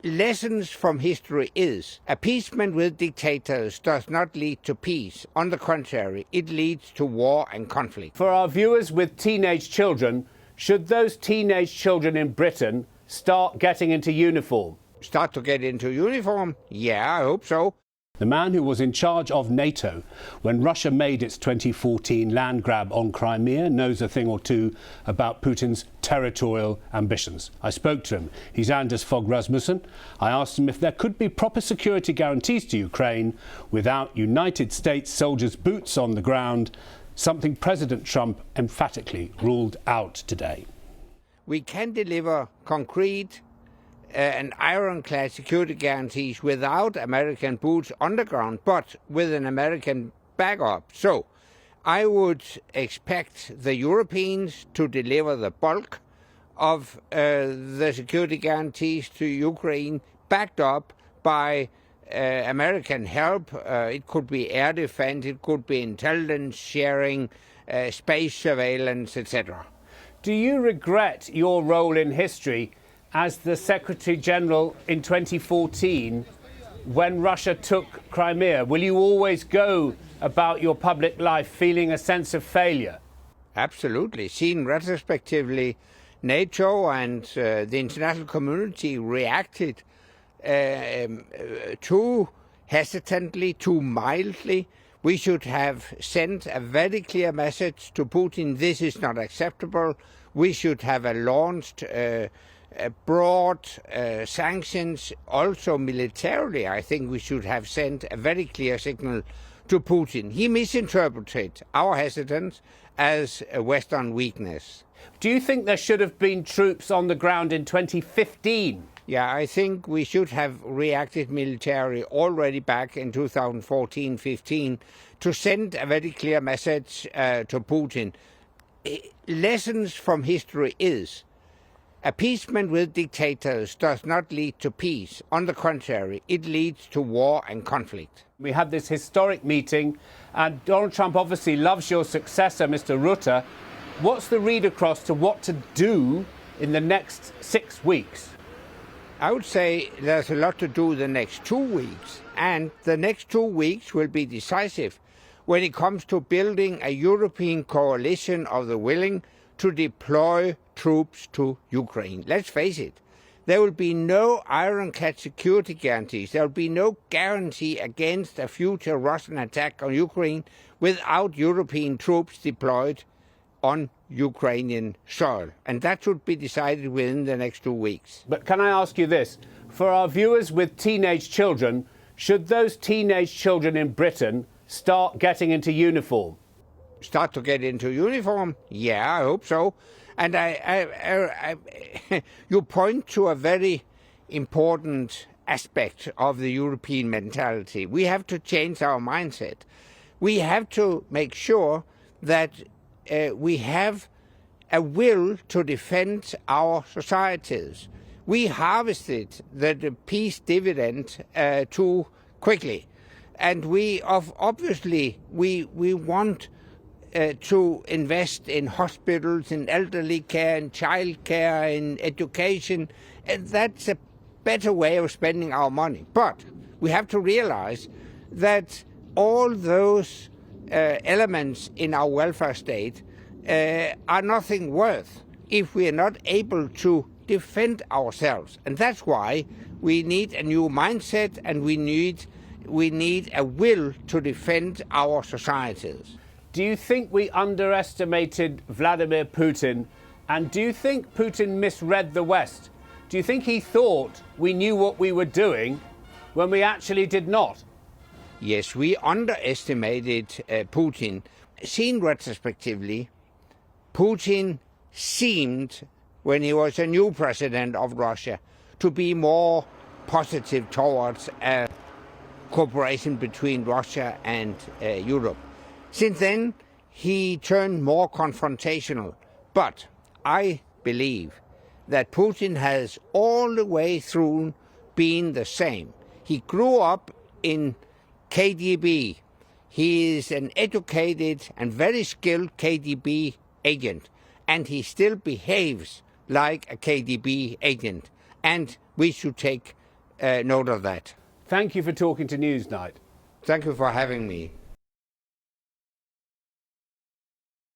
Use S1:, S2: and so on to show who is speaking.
S1: Lessons from history is appeasement with dictators does not lead to peace. On the contrary, it leads to war and conflict.
S2: For our viewers with teenage children, should those teenage children in Britain start getting into uniform?
S1: Start to get into uniform? Yeah, I hope so.
S2: The man who was in charge of NATO when Russia made its 2014 land grab on Crimea knows a thing or two about Putin's territorial ambitions. I spoke to him. He's Anders Fogh Rasmussen. I asked him if there could be proper security guarantees to Ukraine without United States soldiers' boots on the ground, something President Trump emphatically ruled out today.
S1: We can deliver concrete and ironclad security guarantees without American boots on the ground, but with an American backup. So I would expect the Europeans to deliver the bulk of the security guarantees to Ukraine, backed up by American help. It could be air defense, it could be intelligence sharing, space surveillance, etc.
S2: Do you regret your role in history as the Secretary General in 2014 when Russia took Crimea? Will you always go about your public life feeling a sense of failure? Absolutely.
S1: Seen retrospectively, NATO and the international community reacted too hesitantly, too mildly. We should have sent a very clear message to Putin: this is not acceptable. We should have launched broad sanctions, also militarily. I think we should have sent a very clear signal to Putin. He misinterpreted our hesitance as a Western weakness.
S2: Do you think there should have been troops on the ground in 2015?
S1: Yeah, I think we should have reacted militarily already back in 2014-15 to send a very clear message to Putin. Lessons from history is appeasement with dictators does not lead to peace. On the contrary, it leads to war and conflict.
S2: We had this historic meeting, and Donald Trump obviously loves your successor, Mr. Rutte. What's the read across to what to do in the next 6 weeks?
S1: I would say there's a lot to do the next 2 weeks, and the next 2 weeks will be decisive when it comes to building a European coalition of the willing to deploy troops to Ukraine. Let's face it, there will be no ironclad security guarantees. There will be no guarantee against a future Russian attack on Ukraine without European troops deployed on Ukrainian soil. And that should be decided within the next 2 weeks.
S2: But can I ask you this? For our viewers with teenage children, should those teenage children in Britain start getting into uniform?
S1: Start to get into uniform? Yeah, I hope so. And you point to a very important aspect of the European mentality. We have to change our mindset. We have to make sure that we have a will to defend our societies. We harvested the peace dividend too quickly. And we obviously want to invest in hospitals, in elderly care, in child care, in education. And that's a better way of spending our money. But we have to realize that all those elements in our welfare state are nothing worth if we are not able to defend ourselves. And that's why we need a new mindset, and we need a will to defend our societies.
S2: Do you think we underestimated Vladimir Putin? And do you think Putin misread the West? Do you think he thought we knew what we were doing when we actually did not?
S1: Yes, we underestimated Putin. Seen retrospectively, Putin seemed, when he was a new president of Russia, to be more positive towards cooperation between Russia and Europe. Since then, he turned more confrontational. But I believe that Putin has all the way through been the same. He grew up in KGB. He is an educated and very skilled KGB agent, and he still behaves like a KGB agent. And we should take note of that.
S2: Thank you for talking to Newsnight.
S1: Thank you for having me.